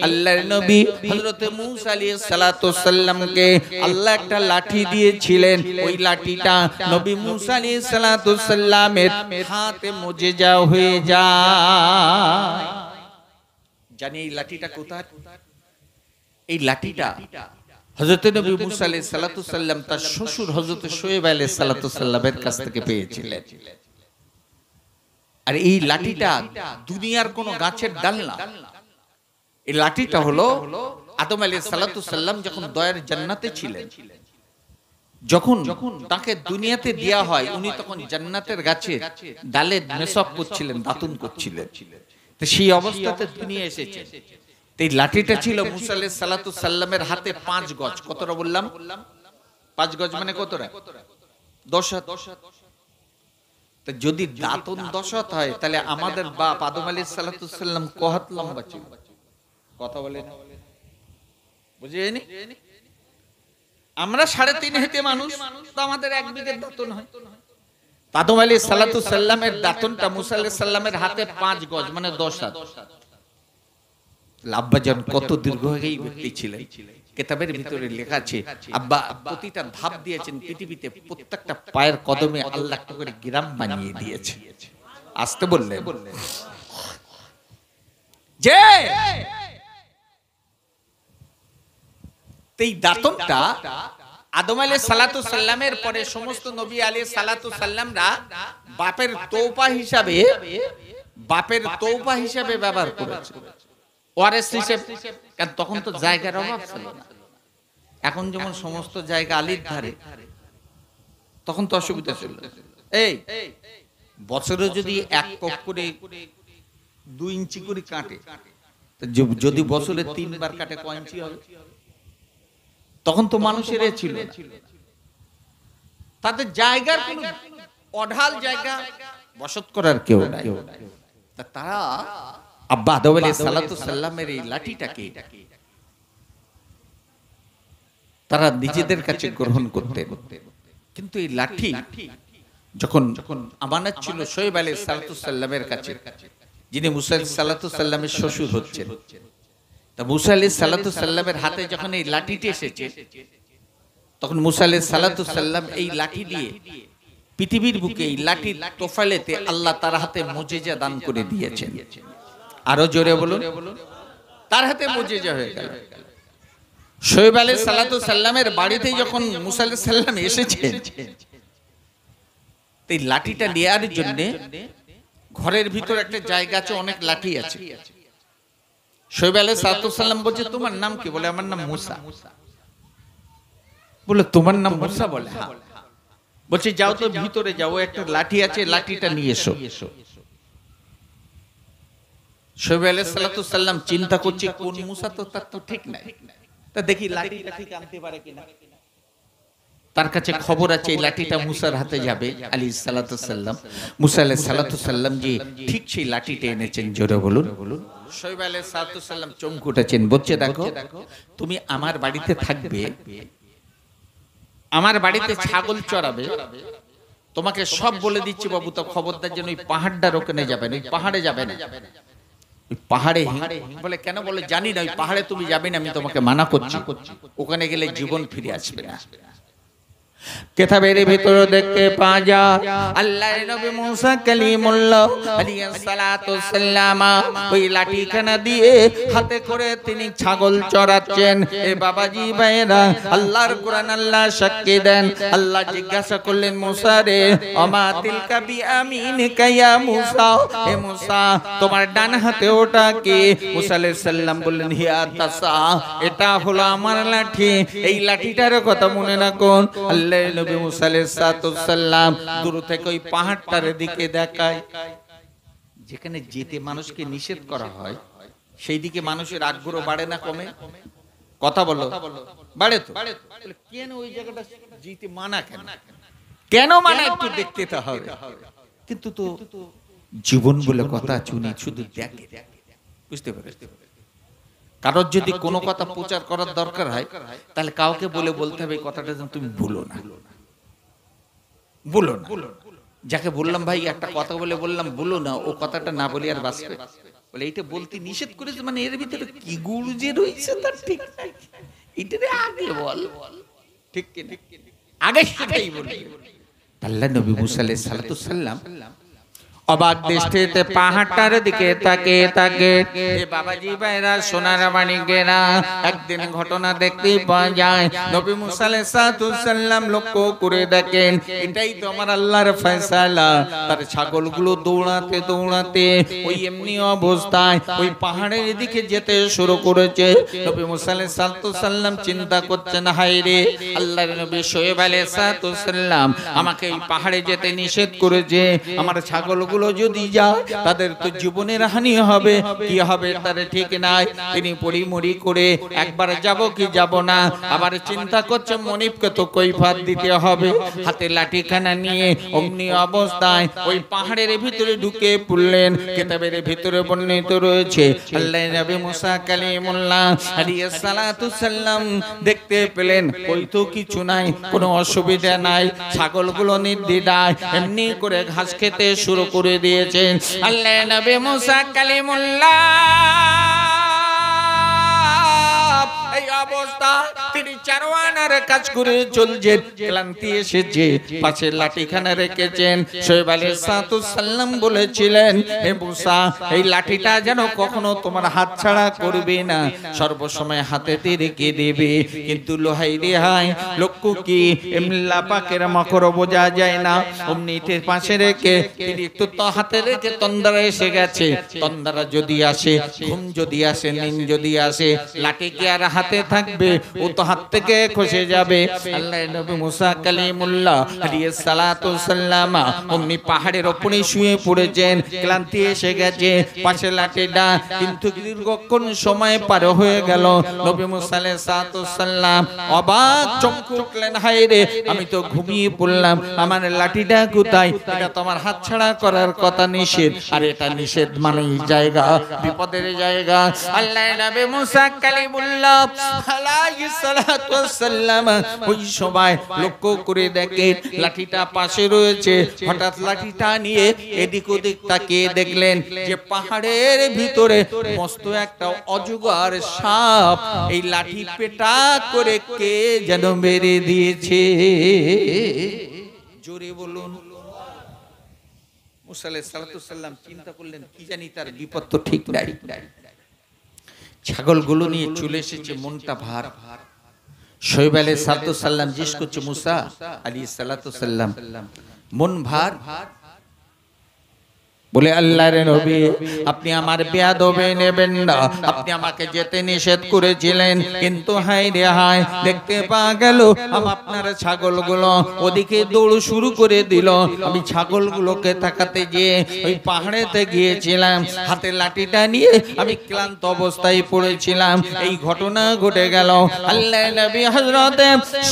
আল্লাহর নবী হযরত মূসা আলাইহিস সালাতু সাল্লামকে আল্লাহ একটা লাঠি দিয়েছিলেন। ওই লাঠিটা নবী মূসা আলাইহিস সালাতু সাল্লামের হাতে মুজিজা হয়ে যায়। জানি এই লাঠিটা কোথায়? এই লাঠিটা হযরত নবী মূসা আলাইহিস সালাতু সাল্লাম তার শ্বশুর হযরত শুআয়ব আলাইহিস সালাতু সাল্লামের কাছ থেকে পেয়েছিলেন। আর এই লাঠিটা দুনিয়ার কোন গাছের ডাল না। এই লাঠিটা হলো আদম আলাইহিস সালাতু সাল্লাম যখন দয়ার জান্নাতে ছিলেন, যখন তাকে দুনিয়াতে দেয়া হয়, উনি তখন জান্নাতের গাছে ডালে মেসক করছিলেন, দাতুন করছিলেন। তো সেই অবস্থাতে দুনিয়া এসেছে। এই লাঠিটা ছিল মূসা আলাইহিস সালাতু সাল্লামের হাতে 5 গজ। কতটা বললাম? 5 গজ মানে কতটা? 10 হাত। তো যদি দাতুন 10 হাত হয়, তাহলে আমাদের বাপ আদম আলাইহিস সালাতু সাল্লাম ক হাত লম্বা ছিল? কথা বলেন, বুঝেনি? আমরা 3.5 হাতে মানুষ, তো আমাদের 1 বিঘে দাতুন হয়। আদম আলাইহিস সালাতু সাল্লামের দাতুনটা মূসা আলাইহিস সাল্লামের হাতে 5 গজ মানে 10 হাত। আব্বাজান কত দীর্ঘ এই ব্যক্তি ছিলেন। কিতাবের ভিতরে লেখা আছে আব্বা প্রতিটা ধাপ দিয়েছেন পৃথিবীতে, প্রত্যেকটা পায়ের কদমে আল্লাহ একটা করে গ্রাম বানিয়ে দিয়েছে। আসতে বললেন যে এই দাতনটা আদম আলাইহিস সালাতু সাল্লামের পরে সমস্ত নবী আলাইহিস সালাতু সাল্লামরা বাপের তওবা হিসাবে ব্যবহার করেছে। ওয়ারিস হিসেবে, কারণ তখন তো জায়গার অভাব ছিল না। এখন যেমন সমস্ত জায়গা আলির ধারে, তখন তো অসুবিধা ছিল। এই বছরে যদি 1 কোপ করে 2 ইঞ্চি করে কাটে, যদি বছরে 3 বার কাটে কয় ইঞ্চি হবে? তখন তো মানুষের ছিল না, তাদের জায়গার কোন অঢাল জায়গা বসত করার কেউ নাই। তারা আব্বা আদম আলাইহিস সালাতু সাল্লামের এই লাঠিটাকে তারা নিজেদের কাছে গ্রহণ করতেন। কিন্তু এই লাঠি যখন আমানত ছিল শুআয়ব আলাইহিস সালাতু সাল্লামের কাছে, যিনি মূসা আলাইহিস সালাতু সাল্লামের শ্বশুর হচ্ছেন, তা মূসা আলাইহিস সালাতু সাল্লামের হাতে যখন এই লাঠিটি এসেছে, তখন মূসা আলাইহিস সালাতু সাল্লাম এই লাঠি দিয়ে পৃথিবীর বুকে এই লাঠির তোফালেতে আল্লাহ তার হাতে মুজিজা দান করে দিয়েছেন। আরো জোরে বলুন, তার হাতে মুজিজা হয়ে গেল। শুআয়ব আলাইহিস সালাতু সাল্লামের বাড়িতে যখন মূসা আলাইহিস সালাম এসেছেন, এই লাঠিটা নেয়ার জন্য ঘরের ভিতর একটা জায়গা আছে, অনেক লাঠি আছে। শুআয়ব আলাইহিস সালাতু সাল্লাম বলছে, তোমার নাম কি? বলে, আমার নাম মূসা। বলে, তোমার নাম মূসা? বলে, হ্যাঁ। বলছে, যাও তো ভিতরে যাও, একটা লাঠি আছে, লাঠিটা নিয়ে এসো। শুআয়ব আলাইহিস সালাতু সাল্লাম চিন্তা করছে, কোন মূসা? তো তার তো ঠিক নাই, তা দেখি লাঠিটা ঠিক আনতে পারে কিনা। তার কাছে খবর আছে এই লাঠিটা মূসার হাতে যাবে আলাইহিস সালাতু সাল্লাম। মূসা আলাইহিস সালাতু সাল্লাম যে ঠিক সেই লাঠিটা এনেছেন। জোরে বলুন। শুআয়ব আলাইহিস সালাতু সাল্লাম চমকে উঠেছেন, বলছে, দেখো তুমি আমার বাড়িতে থাকবে, আমার বাড়িতে ছাগল চড়াবে, তোমাকে সব বলে দিচ্ছি বাবু, তো খবরদার যেন ওই পাহাড়টার ওখানে যাবে না, ওই পাহাড়ে যাবে না। ওই পাহাড়ে বলে, কেন? বলে, জানি না, ওই পাহাড়ে তুমি যাবে না, আমি তোমাকে মানা করছি, ওখানে গেলে জীবন ফিরে আসবে না। কিতাবের ভিতরে দেখতে পাওয়া যায় আল্লাহর নবী মূসা কালিমুল্লাহ আলাইহিস সালাতু সাল্লাম ওই লাঠিখানা দিয়ে হাতে করে তিনি ছাগল চড়াচ্ছেন। এ বাবাজি ভাইরা, আল্লাহর কোরআন আল্লাহ সাক্ষী দেন। আল্লাহ জিজ্ঞাসা করলেন, মূসা রে, আমা তিলকা বিয়ামিনিকা ইয়া মূসা, হে মূসা তোমার ডান হাতে ওটা কি? মূসা আলাইহিস সালাম বললেন, হিয়া তাসা, এটা হলো আমার লাঠি। এই লাঠিটার কথা মনে রাখুন। আল্লাহ নবী মূসা আলাইহিস সালাতু সাল্লাম দূর থেকে ওই পাহাড়টার দিকে দেখায়, যেখানে যেতে মানুষকে নিষেধ করা হয়, সেই দিকে মানুষের আগ্রহ বাড়ে না কমে? কথা বলো, বাড়ে তো। কেন ওই জায়গাটা যেতে মানা? কেন মানা? একটু দেখতে তো হবে। কিন্তু তো জীবন বলে কথা, চুনি শুধু দেখে, বুঝতে পারছ? কারোর যদি কোনো কথা প্রচার করার দরকার হয়, তাহলে কাউকে বলতে হবে এই কথাটা যেন তুমি ভুলো না। যাকে বললাম ভাই একটা কথা বললাম, বলো না, ও কথাটা না বলি আর বাঁচবে? বলে এটা বলতে নিষেধ করেছে, মানে এর ভিতরে কি গুড় যে রয়েছে তার ঠিক নাই, এটারে আগে বল, ঠিক কি না? আগে সেটাই বলি। আল্লাহ নবী মুসা আলাইহিস সালাতু সাল্লাম অবাক দৃষ্টিতে পাহাড়টার দিকে তাকিয়ে থাকে। এ বাবাজি ভাইরা, সোনার মানিকেরা, একদিন ঘটনা দেখতে পাওয়া যায়। নবী মুসা আলাইহিস সালাতু সাল্লাম লক্ষ্য করে দেখেন, এটাই তো আমার আল্লাহর ফয়সালা। তার ছাগলগুলো দৌড়াতে দৌড়াতে ওই এমনি অবস্থায় ওই পাহাড়ের দিকে যেতে শুরু করেছে। নবী মুসা আলাইহিস সালাতু সাল্লাম চিন্তা করছেন, হায় রে, আল্লাহর নবী শোয়েব আলাইহিস সালাতু সাল্লাম আমাকে এই পাহাড়ে যেতে নিষেধ করেছে, আমার ছাগল যদি যায় তাদের তো জীবনের হানি হবে, কি হবে তার ঠিক নাই। তিনি পরিমরি করে একবার যাব কি যাব না, আবার চিন্তা করছে মনিবকে তো কৈফিয়ত দিতে হবে। হাতে লাঠিখানা নিয়ে অমনি অবস্থায় ওই পাহাড়ের ভিতরে ঢুকে পড়লেন। কিতাবের ভিতরে বর্ণিত রয়েছে, আল্লাহর নবী মুসা কালিমুল্লাহ আলাইহিস সালাতু সাল্লাম দেখতে পেলেন ওই তো কিছু নাই, কোনো অসুবিধা নাই, ছাগলগুলো নির্দ্বিধায় এমনি করে ঘাস খেতে শুরু করে দিয়েছেন। আল্লাহর নবী মুসা কালিমুল্লাহ এই অবস্থা তিনি চারওয়ানার কাজ করে চলছেন, ক্লান্তি এসেছে, পাশে লাঠিখানা রেখেছেন। শোয়েব আলাইহিস সালাতু সাল্লাম বলেছিলেন, হে মুসা, এই লাঠিটা যেন কখনো তোমার হাত ছাড়া করবে না, সর্বসময় হাতেতে রেখে দেবে। কিন্তু লোহাই রেহাই লক্ষ্য কি এমলা পাকের মাকড় বোঝা যায় না, অমনিতে পাশে রেখে তিনি একটু তো হাতে রেখে তন্দারা এসে গেছে। তন্দারা যদি আসে, ঘুম যদি আসে, নিন যদি আসে, লাঠি কি আর হাতে থাকবে? ও তো হাত থেকে খসে যাবে। আল্লাহর নবী মুসা কালিমুল্লাহ আলাইহিস সালাতু সাল্লাম অমনি পাহাড়ের উপরে শুয়ে পড়েছেন, ক্লান্তি এসে গেছে, পাশে লাঠিটা। কিন্তু দীর্ঘক্ষণ সময় পার হয়ে গেল। নবী মুসা আলাইহিস সালাতু সাল্লাম অবাক চমকে উঠলেন, হায় রে, আমি তো ঘুমিয়ে পড়লাম, আমার লাঠিটা কোথায়? এটা তো আমার হাত ছাড়া করার কথা, নিষেধ। আর এটা নিষেধ মানে জায়গা, বিপদের জায়গা। আল্লাহর নবী মুসা কালিমুল্লাহ আলাইহিস সালাতু সাল্লাম ওই সময় লক্ষ্য করে দেখেন লাঠিটা পাশে রয়েছে। হঠাৎ লাঠিটা নিয়ে এদিক ওদিক তাকিয়ে দেখলেন যে পাহাড়ের ভিতরে মস্ত একটা অজগর সাপ এই লাঠি পেটা করে কে যেন মেরে দিয়েছে। জোরে বলুন। মুসা আলাইহিস সালাতু সাল্লাম চিন্তা করলেন, কি জানি তার বিপদ তো ঠিক নাই। ছাগলগুলো নিয়ে চলে এসেছে, মনটা ভার। শোয়েব আলাইহিস সালাতু সাল্লাম জিজ্ঞেস করছে, মুসা আলাইহিস সালাতু সাল্লাম মন ভার? বলে, আল্লাহর নবী, আপনি আমার বেয়াদবি নেবেন না, আপনি আমাকে যেতে নিষেধ করেছিলেন, কিন্তু হায় রে হায়, দেখতে পাওয়া গেল আপনার ছাগলগুলো ওদিকে দৌড় শুরু করে দিল। আমি ছাগলগুলোকে তাকাতে গিয়ে ওই পাহাড়েতে গিয়েছিলাম, হাতে লাঠিটা নিয়ে আমি ক্লান্ত অবস্থায় পড়েছিলাম, এই ঘটনা ঘটে গেল। আল্লাহর নবী হযরত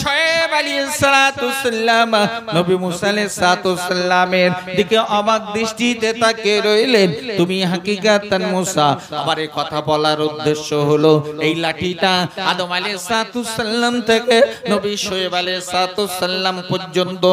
শোয়েব আলাইহিস সালাতু সাল্লাম নবী মুসা আলাইহিস সালাতু সাল্লামের দিকে অবাক দৃষ্টিতে কে রইলেন। তুমি হাকিকাতান মুসা। আবার এই কথা বলার উদ্দেশ্য হলো এই লাঠিটা আদম আলাইহিস সালাতু সাল্লাম থেকে নবী শোয়েব আলাইহিস সালাতু সাল্লাম পর্যন্ত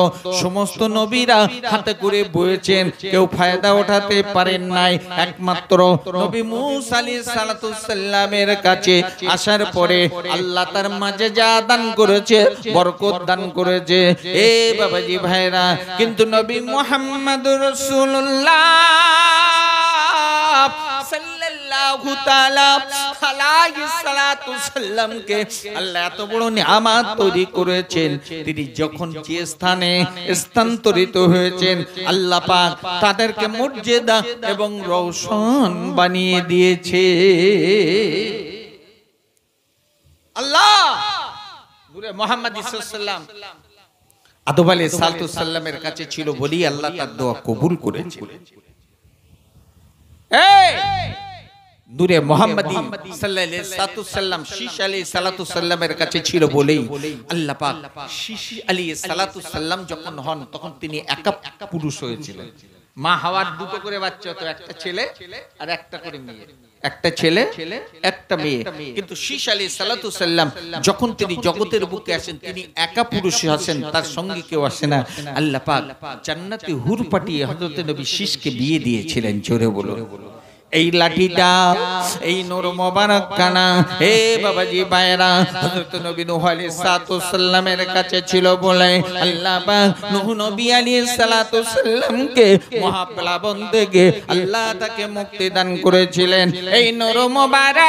সমস্ত নবীরা হাতে করে বয়েছেন, কেউ ফায়দা উঠাতে পারেন নাই। একমাত্র নবী মূসা আলাইহিস সালাতু সাল্লামের কাছে আসার পরে আল্লাহ তার মাঝে যা দান করেছে, বরকত দান করেছে। এ বাবাজি ভাইরা, কিন্তু নবী মুহাম্মদুর রাসূলুল্লাহ সাল্লাল্লাহু তাআলা আলাইহিস সালাতু সাল্লামকে আল্লাহ এত বড় নিয়ামত তৈরি করেছেন, তিনি যখন যে স্থানে স্থানান্তরিত হয়েছেন আল্লাহ পাক তাদেরকে মর্যাদা এবং রওশন বানিয়ে দিয়েছে। আল্লাহ নূরে মুহাম্মদ সাল্লাল্লাহু আলাইহি ওয়াসাল্লাম আদম আলাইহিস সালাতু সাল্লামের কাছে ছিল বলি আল্লাহ তার দোয়া কবুল করেছেন। এই নূরে মুহাম্মদি সাল্লাল্লাহু আলাইহি সাল্লাম শীশ আলাইহিস সালাতু সাল্লামের কাছে ছিল বলেই আল্লাহ পাক শীশ আলাইহিস সালাতু সাল্লাম যখন হন তখন তিনি একা পুরুষ হয়েছিলেন। মা হাওয়ার দুটো করে বাচ্চা হতো, একটা ছেলে আর একটা করে মেয়ে, একটা ছেলে একটা মেয়ে। কিন্তু শীশ আলাইহিস সালাতু সাল্লাম যখন তিনি জগতের বুকে আসেন তিনি একা পুরুষ আসেন, তার সঙ্গে কেউ আসে না। আল্লাহ পাক জান্নাতে হুর পাঠিয়ে হযরত নবী শীশকে বিয়ে দিয়েছিলেন। জোরে বলো। এই লাঠিটা এই নূর মোবারক খানা হে বাবাজি ভাইরা হযরত নবী নূহ আলাইহিস সালাতু সাল্লামের কাছে ছিল বলে আল্লাহ পাক নূহ নবী আলাইহিস সালাতু সাল্লামকে মহাপ্লাবন থেকে আল্লাহ তাকে মুক্তি দান করেছিলেন। এই নূর মোবারক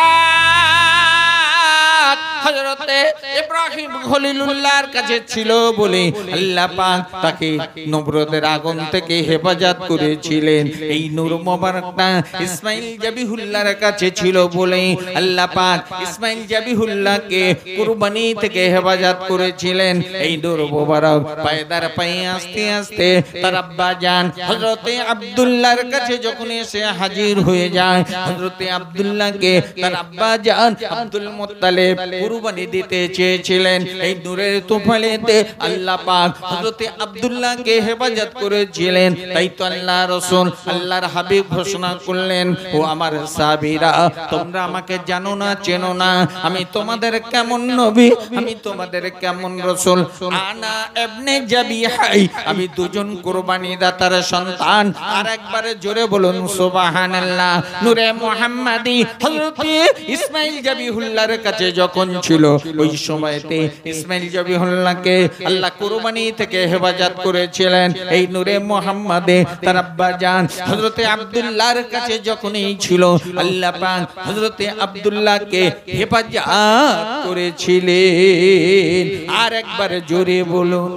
হযরতে ইব্রাহিম খলিলুল্লাহর কাছে ছিল বলে আল্লাহ পাক তাকে নমরুদের আগুন থেকে হেফাজত করেছিলেন। এই নূর মোবারকটা ইসমাইল জাবিহুল্লাহর কাছে ছিল বলে আল্লাহ পাক ইসমাইল জাবিহুল্লাহকে কুরবানি থেকে হেফাজত করেছিলেন। এই নূর মোবারক পায়দার পায়ে আস্তে আস্তে তার আব্বা জান হযরতে আব্দুল্লাহর কাছে যখন এসে হাজির হয়ে যায়, হযরতে আব্দুল্লাহকে তার আব্বা জান আব্দুল মুত্তালিব কুরবানি দিতে চেয়েছিলেন। এই নূরের তুফানেতে আল্লাহ পাক হযরতে আব্দুল্লাহকে হেফাজত করেছিলেন। তাই তো আল্লাহ রাসূল আল্লাহর হাবিব ঘোষণা করলেন, ও আমার সাহাবীরা তোমরা আমাকে জানো না চেনো না, আমি তোমাদের কেমন নবী, আমি তোমাদের কেমন রাসূল। আনা ইবনে জাবিহাই, আমি দুজন কুরবানি দাতার সন্তান। আর একবারে জোরে বলুন সুবহানাল্লাহ। নূরে মুহাম্মাদি হযরতে ইসমাইল জাবিহুল্লাহর কাছে যখন ছিল ওই সময়তে ইসমাইল জাবিহুল্লাহকে আল্লাহ কুরবানি থেকে হেফাজত করেছিলেন। এই নূরে মুহাম্মাদে তার আব্বা জান হযরতে আব্দুল্লাহর কাছে যখনই ছিল আল্লাহ পাক হযরতে আব্দুল্লাহকে হেফাজত করেছিলেন। আর একবার জোরে বলুন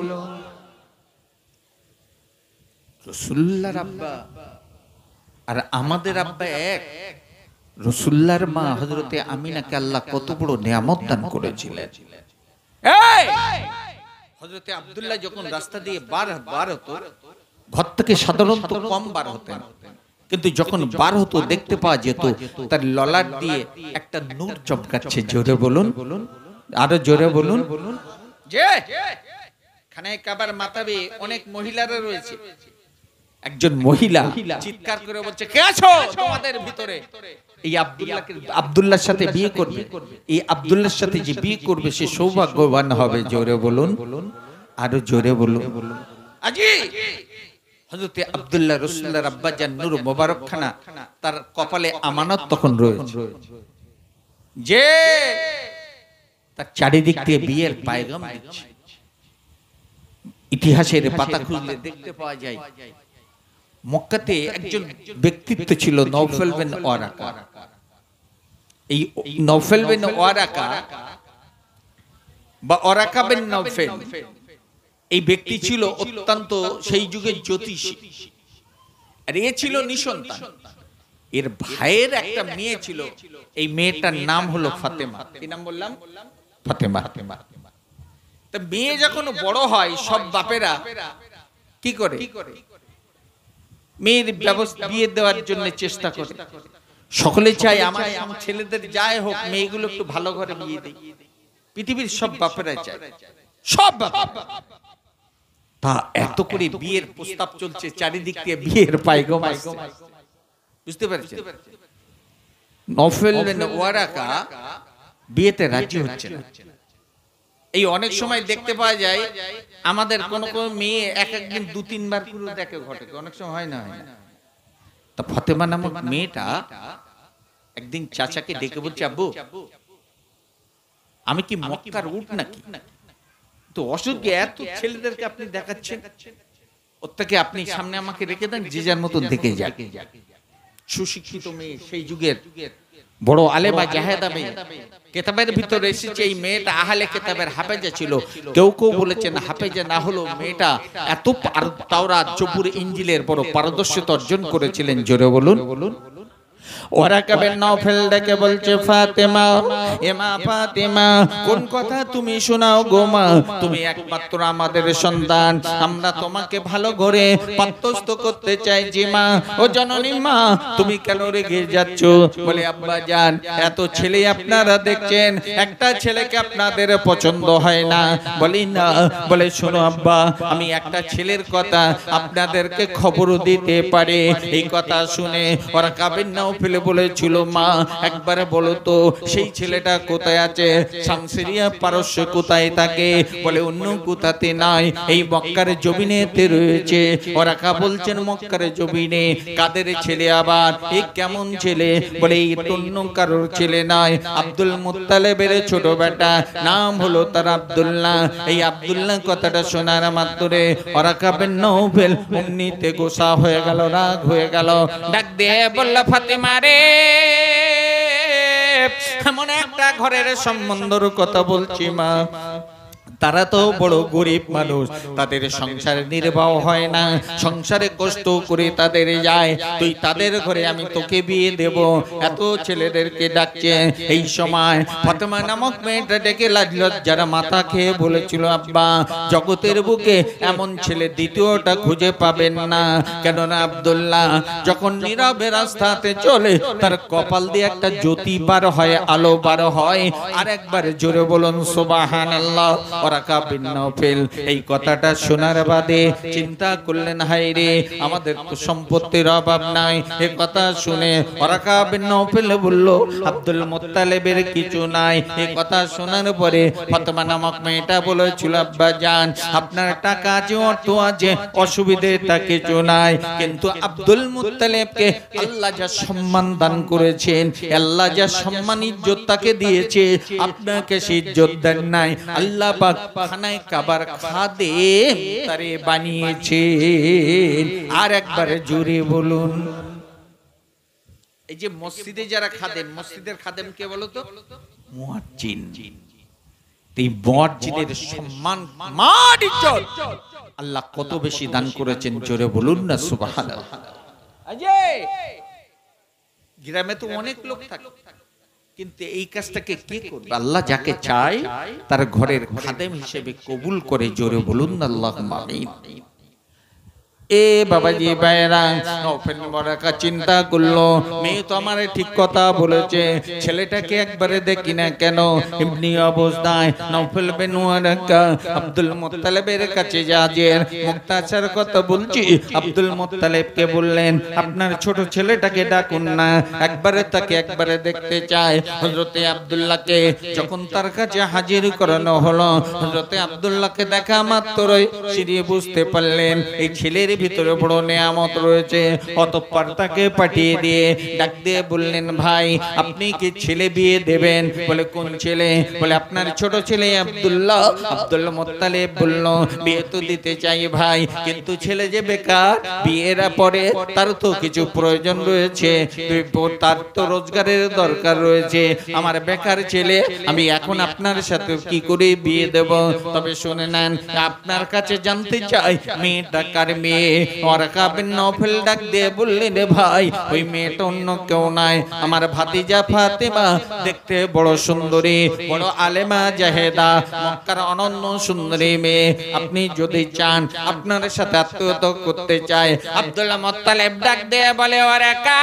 রাসূলুল্লাহর আব্বা আর আমাদের আব্বা এক। রাসূলুল্লাহর মা হযরতে আমিনাকে আল্লাহ কত বড় নিয়ামত দান করেছিলেন। এই হযরতে আব্দুল্লাহ যখন রাস্তা দিয়ে বার হতো, ঘর থেকে সাধারণত কম বার হতেন, কিন্তু যখন বার হতো দেখতে পাওয়া যেত তার ললাট দিয়ে একটা নূর চমকাচ্ছে। জোরে বলুন, আরো জোরে বলুন। যে খানায় কাবার মাতাবে অনেক মহিলারা রয়েছে, একজন মহিলা চিৎকার করে বলছে, কে আছো তোমাদের ভিতরে? এই আব্দুল্লাহর সাথে বিয়ে করবে, এই আব্দুল্লাহর সাথে যে বিয়ে করবে সে সৌভাগ্যবান হবে। জোরে বলুন, আরো জোরে বলুন। আজি হযরতে আব্দুল্লাহ রাসূলুল্লাহর আব্বা জান নূর মোবারক খানা তার কপালে আমানত তখন রয়েছে, যে তার চারিদিক দিয়ে বিয়ের পায়গাম দিচ্ছে। ইতিহাসের পাতা খুললে দেখতে পাওয়া যায় মক্কাতে একজন ব্যক্তিত্ব ছিল নওফল বিন ওয়ারাকা। এই নওফল বিন ওয়ারাকা বা ওয়ারাকা বিন নওফল এই ব্যক্তি ছিল অত্যন্ত সেই যুগের জ্যোতিষী, আর এ ছিল নিঃসন্তান। এর ভাইয়ের একটা মেয়ে ছিল, এই মেয়েটার নাম হলো ফাতেমা। কি নাম বললাম? ফাতেমা। তা মেয়ে যখন বড় হয় সব বাপেরা কি করে? মেয়ের ব্যবস্থা বিয়ে দেওয়ার জন্য চেষ্টা করে। সকলে চায় আমার ছেলেদের যাই হোক মেয়েগুলো একটু ভালো ঘরে বিয়ে দেয়। পৃথিবীর সব বাপেরা চায়, সব বাপ। তা এত করে বিয়ের প্রস্তাব চলছে, চারিদিক দিয়ে বিয়ের পায়গাম আসছে। বুঝতে পারছেন? নওফল বিন ওয়ারাকা বিয়েতে রাজি হচ্ছে না। এই অনেক সময় দেখতে পাওয়া যায় আমাদের কোন কোন মেয়ে একদিন 2-3 বার করে দেখে ঘটে, অনেক সময় হয় না। তা ফাতেমা নামক মেয়েটা একদিন চাচাকে ডেকে বলছে, আব্বু আমি কি মক্কার উট নাকি? তো অসুখে এত ছেলেদেরকে আপনি দেখাচ্ছেন, ওর থেকে আপনি সামনে আমাকে রেখে দেন, যে যার মতন দেখে যাক। সুশিক্ষিত মেয়ে, সেই যুগের বড় আলেমা জাহেদা মেয়ে। কিতাবের ভিতরে এসেছে এই মেয়েটা আহলে কিতাবের হাফেজা ছিল। কেউ কেউ বলেছেন হাফেজা না হলো মেয়েটা এত তাওরাত, জবুর, ইনজিলের বড় পারদর্শিতা অর্জন করেছিলেন। জোরে বলুন। ওয়ারাকা বিন নওফল ডেকে বলছে, ফাতেমা, এমা ফাতেমা, কোন কথা তুমি শোনাও গো মা? তুমি একমাত্র আমাদের সন্তান, আমরা তোমাকে ভালো করে পাত্রস্থ করতে চাই জি মা। ও জননী মা, তুমি কেন রেগে যাচ্ছ? বলে আব্বা জান, এত ছেলে আপনারা দেখছেন, একটা ছেলেকে আপনাদের পছন্দ হয় না? বলি না। বলে শোনো আব্বা, আমি একটা ছেলের কথা আপনাদেরকে খবর দিতে পারি। এই কথা শুনে ওয়ারাকা বিন নওফল নওফেল বলেছিল মা একবারে বলো তো সেই ছেলেটা কোথায় আছে, শামসিরিয়া পারস্য কোথায় থাকে? বলে অন্য কোথাতে নাই, এই মক্কার জমিনেতে রয়েছে। ওরাকা বলছেন মক্কার জমিনে কাদের ছেলে আবার? এই কেমন ছেলে? বলে এই অন্য কারোর ছেলে নয়, আব্দুল মুত্তালিবের ছোট বেটা, নাম হলো তার আব্দুল্লাহ। এই আব্দুল্লাহ কথাটা শোনার মাত্রে ওরাকা বিন নওফেল এমনিতে গোসা হয়ে গেল, রাগ হয়ে গেল। ডাক দিয়ে বলল ফাতেমা রে, এমন একটা ঘরের সম্বন্ধের কথা বলছি মা, তারা তো বড় গরিব মানুষ, তাদের সংসারে নির্বাহ হয় না, সংসারে কষ্ট করে তাদের যায়, তুই তাদের ঘরে আমি তোকে বিয়ে দেব। এত ছেলেদেরকে ডাকছে। এই সময় ফাতেমা নামক মেয়েটা ডেকে যারা মাথা খেয়ে বলেছিল আব্বা জগতের বুকে এমন ছেলে দ্বিতীয়টা খুঁজে পাবেন না, কেননা আব্দুল্লাহ যখন নীরবে রাস্তাতে চলে তার কপাল দিয়ে একটা জ্যোতি বার হয়, আলো বার হয়। আর একবার জোরে বলুন সুবহানাল্লাহ। ওরাকা বিন নওফেল এই কথাটা শোনার বাদে চিন্তা করলেন, হায় রে আমাদের তো সম্পত্তির অভাব নাই। এই কথা শুনে ওরাকা বিন নওফেল বলল আব্দুল মুত্তালিবের কিছু নাই। এই কথা শোনার পরে ফাতেমা নামক মেয়েটা বলেছিল আব্বা জান আপনার টাকা আছে, অর্থ আছে, অসুবিধে তা কিছু নাই, কিন্তু আব্দুল মুত্তালিবকে আল্লাহ যা সম্মান দান করেছেন, আল্লাহ যা সম্মান ইজ্জত তাকে দিয়েছে, আপনাকে সেই ইজ্জত দেন নাই। আল্লাহ পাক খানায় কাবার খাদেম তারে বানিয়েছেন। আর একবারে জোরে বলুন। এই যে মসজিদে যারা খাদেম, মসজিদের খাদেম কে বলো তো? মুয়াজ্জিন। এই মুয়াজ্জিনের সম্মান মান ইজ্জত আল্লাহ কত বেশি দান করেছেন, জোরে বলুন না সুবহানাল্লাহ। গ্রামে তো অনেক লোক থাকে, কিন্তু এই কাজটাকে কে করবে? আল্লাহ যাকে চায় তার ঘরের খাদেম হিসেবে কবুল করে, জোরে বলুন আল্লাহুম্মা আমিন। এ বাবাজি ভাইরা, নওফেল ওরাকা চিন্তা করলো মেয়ে তো আমারে ঠিক কথা বলেছে, ছেলেটাকে একবারে দেখি না কেন? এমনি অবস্থায় নওফেল বিন ওরাকা আব্দুল মুত্তালিবের কাছে যাজের মুক্তাচার কথা বলছি। আব্দুল মুত্তালিবকে বললেন আপনার ছোট ছেলেটাকে ডাকুন না, একবারে তাকে একবারে দেখতে চায়। হযরতে আব্দুল্লাহকে যখন তার কাছে হাজির করানো হলো, হযরতে আব্দুল্লাহকে দেখা মাত্রই সিঁড়ি বুঝতে পারলেন এই ছেলের ভিতরে বড় নিয়ামত রয়েছে। অতঃপর তাকে পাঠিয়ে দিয়ে ডাক দিয়ে বললেন ভাই আপনি কি ছেলে বিয়ে দেবেন? বলে কোন ছেলে? বলে আপনার ছোট ছেলে আব্দুল্লাহ। আব্দুল মুত্তালিব বলল বিয়ে তো দিতে চাই ভাই, কিন্তু ছেলে যে বেকার, বিয়ের পরে তার তো কিছু প্রয়োজন রয়েছে, তার তো রোজগারের দরকার রয়েছে। আমার বেকার ছেলে, আমি এখন আপনার সাথে কি করে বিয়ে দেব? তবে শুনে নেন, আপনার কাছে জানতে চাই মেয়েটা কার মেয়ে? ওরাকা বিন নওফেল ডাক দিয়ে বললেন ভাই ওই মেয়েটা অন্য কেউ নাই, আমার ভাতিজা ফাতেমা, দেখতে বড় সুন্দরী, বড় আলেমা জাহেদা, মক্কার অনন্য সুন্দরী মেয়ে। আপনি যদি চান আপনার সাথে আত্মীয়তা করতে চাই। আব্দুল মুত্তালিব ডাক দিয়ে বলে ওরাকা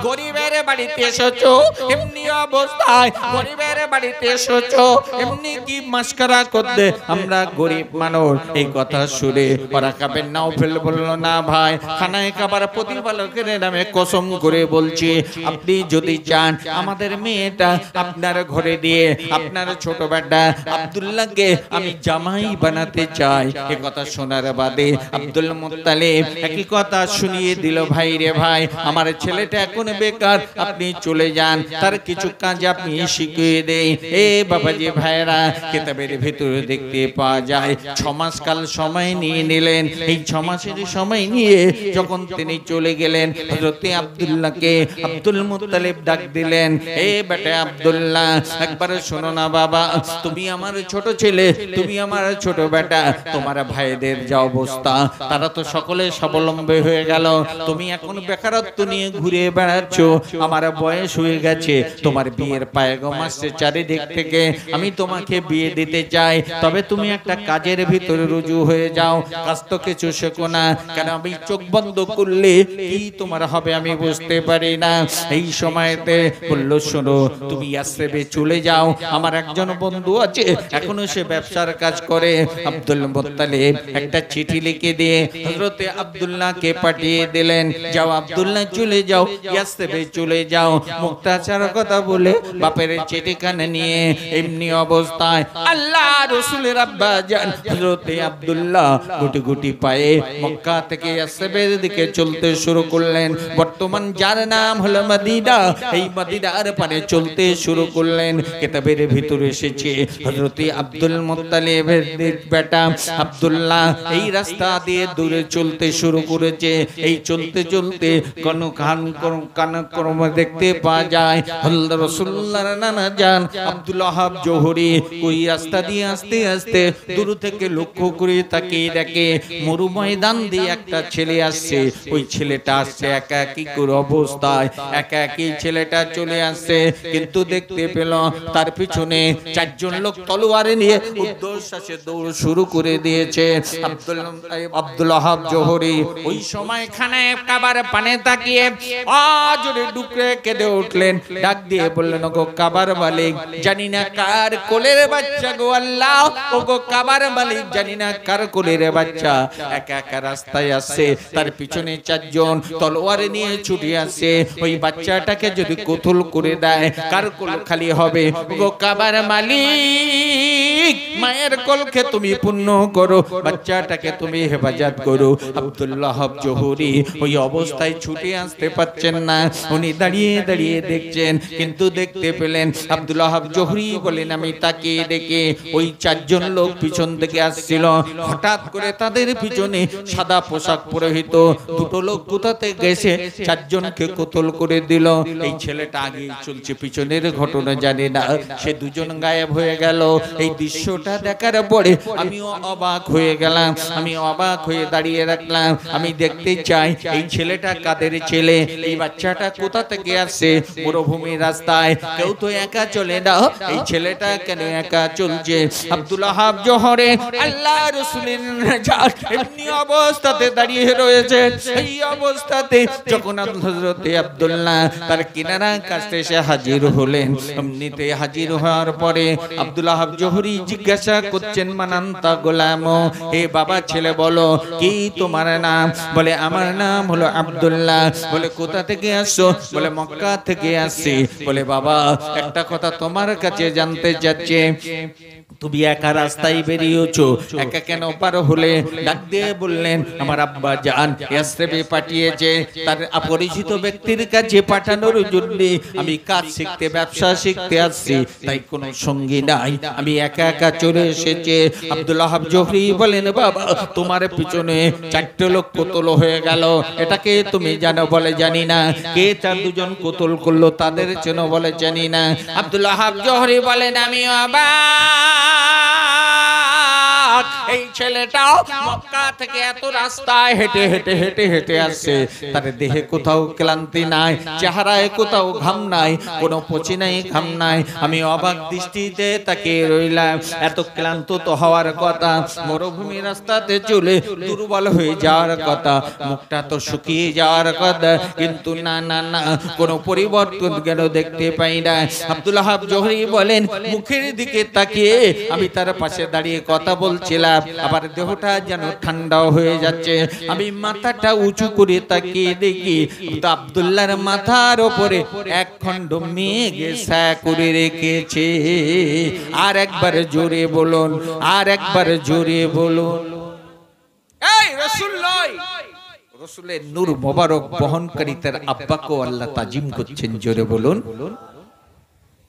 গরিবের বাড়িতে এসেছো, এমনি অবস্থায় গরিবের বাড়িতে এসেছো, এমনি কি মাস্কারা করতে? আমরা গরিব মানুষ। এই কথা শুনে ওরাকা বিন নওফেল বলল না ভাই, খানায় কাবার প্রতিপালকের নামে কসম করে বলছি আপনি যদি চান আমাদের মেয়েটা আপনার ঘরে দিয়ে আপনার ছোট বেটা আব্দুল্লাহকে আমি জামাই বানাতে চাই। এই কথা শোনার বাদে আব্দুল মুত্তালিব একই কথা শুনিয়ে দিল ভাই রে ভাই আমার ছেলেটা এখন বেকার, আপনি চলে যান, তার কিছু কাজ আপনি শিখিয়ে দেই। এ বাবাজি ভাইরা, কিতাবের ভিতরে দেখতে পাওয়া যায় 6 মাস কাল সময় নিয়ে নিলেন। এই 6 মাসের সময় নিয়ে যখন তিনি চলে গেলেন, হযরতে আব্দুল্লাহকে আব্দুল মুত্তালিব ডাক দিলেন, এ বেটা আব্দুল্লাহ একবার শোনো না বাবা, তুমি আমার ছোট ছেলে, তুমি আমার ছোট বেটা, তোমার ভাইদের যা অবস্থা তারা তো সকলে স্বাবলম্বী হয়ে গেল, তুমি এখন বেকারত্ব নিয়ে ঘুরে বেড়াচ্ছ, আমার বয়স হয়ে গেছে, তোমার বিয়ের পায়গাম আসছে চারিদিক থেকে, আমি তোমাকে বিয়ে দিতে চাই, তবে তুমি একটা কাজের ভিতরে রুজু হয়ে যাও, কাজ তো কিছু শেখো না, কেন আমি চোখ বন্ধ করলে কি তোমার হবে আমি বুঝতে পারি না। এই সময়তে বলল, শোনো তুমি ইয়াসরিবে চলে যাও, আমার একজন বন্ধু আছে এখনো সে ব্যবসার কাজ করে। আব্দুল মুত্তালিব একটা চিঠি লিখে দিয়ে হযরতে আব্দুল্লাহকে পাঠিয়ে দিলেন, যাও আব্দুল্লাহ চলে যাও, ইয়াসরিবে চলে যাও। মুক্তাচার কথা বলে বাপের চিঠি কানে নিয়ে এমনি অবস্থায় আল্লাহ রাসূলের আব্বা জান হযরতে আব্দুল্লাহ গুটি গুটি পায়ে মক্কা থেকে ইয়াসরিবের দিকে চলতে শুরু করলেন। বর্তমান যার নাম হলো মদিনা, এই মদিনার পানে চলতে শুরু করলেন। কিতাবের ভিতরে এসেছে হযরতে আব্দুল মুত্তালিবের বেটা আব্দুল্লাহ এই রাস্তা দিয়ে দূরে চলতে শুরু করেছে। এই চলতে চলতে কোন কানক্রম দেখতে পাওয়া যায় হযরত রাসূলুল্লাহর নানা জান আব্দুল ওয়াহাব জোহরি ওই রাস্তা দিয়ে আস্তে আস্তে দূর থেকে লক্ষ্য করে তাকিয়ে দেখে মরু ময়দান দিয়ে একটা ছেলে আসছে। ওই ছেলেটা আসছে একাকী করে অবস্থায়, একাকী ছেলেটা চলে আসছে, কিন্তু দেখতে পেল তার পিছনে চারজন লোক তলোয়ার নিয়ে উদ্দেশ্যে দৌড় শুরু করে দিয়েছে। আব্দুল ওয়াহাব জোহরি ওই সময় খানে কাবার পানে তাকিয়ে আজরে ডুকরে কেঁদে উঠলেন, ডাক দিয়ে বললেন, ওগো কাবার মালিক, জানি না কার কোলের বাচ্চা গো আল্লাহ, ওগো কাবার মালিক, জানি না কার কোলের বাচ্চা একা একা রাস্তায় আসছে, তার পিছনে চারজন তলোয়ার নিয়ে ছুটে আসছে, ওই বাচ্চাটাকে যদি কতল করে দেয় কার কোল খালি হবে? ওগো কাবার মালিক, মায়ের কোলকে তুমি পূর্ণ করো, বাচ্চাটাকে তুমি হেফাজত করো। আব্দুল ওয়াহাব জোহরি ওই অবস্থায় ছুটে আসতে পারছেন না, উনি দাঁড়িয়ে দাঁড়িয়ে দেখছেন, কিন্তু দেখতে পেলেন আব্দুল ওয়াহাব জোহরি বলেন, আমি তাকে দেখে ওই চারজন লোক পিছন থেকে আসছিল, হঠাৎ করে তাদের পিছনে সাদা পোশাক পরিহিত দুটো লোক কোথাতে গেছে চারজনকে কতল করে দিল। এই ছেলেটা আগে চলছে, পিছনের ঘটনা জানে না, সে দুজন গায়েব হয়ে গেল। এই দৃশ্যটা দেখার পরে আমিও অবাক হয়ে গেলাম, আমি অবাক হয়ে দাঁড়িয়ে রাখলাম, আমি দেখতে চাই এই ছেলেটা কাদের ছেলে, এই বাচ্চাটা কোথা থেকে আসছে? মরুভূমির রাস্তায় কেউ তো একা চলে না, এই ছেলেটা কেন একা চলছে? আব্দুল ওয়াহাব জোহরি আল্লাহ রাসূলের নাজাত এমনি অবস্থাতে দাঁড়িয়ে রয়েছে। এই অবস্থাতে যখন হযরতে আব্দুল্লাহ তার কিনারা কাছে এসে হাজির হলেন, এমনিতে হাজির হওয়ার পরে আব্দুল ওয়াহাব জোহরি জিজ্ঞাসা করছেন, মানান্তা গোলাম, হে বাবা ছেলে বলো কি তোমার নাম? বলে আমার নাম হলো আব্দুল্লাহ। বলে কোথা থেকে আসছো? বলে মক্কা থেকে আসছি। বলে বাবা একটা কথা তোমার কাছে জানতে চাচ্ছি, তুমি একা রাস্তায় বেরিয়েছো, একা কেন পার হলে? ডাক দিয়ে বললেন, আমার আব্বা জান ইয়াসরিবে পাঠিয়েছে, তার অপরিচিত ব্যক্তির কাছে পাঠানোর জন্য আমি কাজ শিখতে ব্যবসা শিখতে আসছি, তাই কোনো সঙ্গী নাই, আমি একা একা চলে এসেছি। আব্দুল ওয়াহাব জোহরি বলেন, বাবা তোমার পিছনে চারটে লোক কতল হয়ে গেল, এটাকে তুমি জানো? বলে জানি না। কে চার দুজন কতল করলো তাদের চেনো? বলে জানি না। আব্দুল ওয়াহাব জোহরি বলেন, আমি অবাক, এই ছেলেটাও মক্কা থেকে এত রাস্তায় হেঁটে হেঁটে হেঁটে হেঁটে আসছে, তার দেহে কোথাও ক্লান্তি নাই, চেহারায় কোথাও ঘাম নাই, কোনো পচি নাই, ঘাম নাই। আমি অবাক দৃষ্টিতে তাকে রইলাম, এত ক্লান্ত তো হওয়ার কথা, মরুভূমি রাস্তাতে চলে দুর্বল হয়ে যাওয়ার কথা, মুখটা তো শুকিয়ে যাওয়ার কথা, কিন্তু না না না, কোনো পরিবর্তন কেন দেখতে পাই না। আব্দুল ওয়াহাব জোহরি বলেন, মুখের দিকে তাকিয়ে আমি তার পাশে দাঁড়িয়ে কথা বলছিলাম, আবার দেহটা যেন ঠান্ডাও হয়ে যাচ্ছে, আমি মাথাটা উঁচু করে তাকিয়ে দেখি আব্দুল্লাহর মাথার উপরে এক খণ্ড মেঘ ছায়া করে রেখেছে। আর একবার জোরে বলুন, আর একবার জোরে বলুন, এই রাসূল নয়, রাসূলের নূর মোবারক বহনকারী তার আব্বাকে আল্লাহ তাজিম করছেন। জোরে বলুন,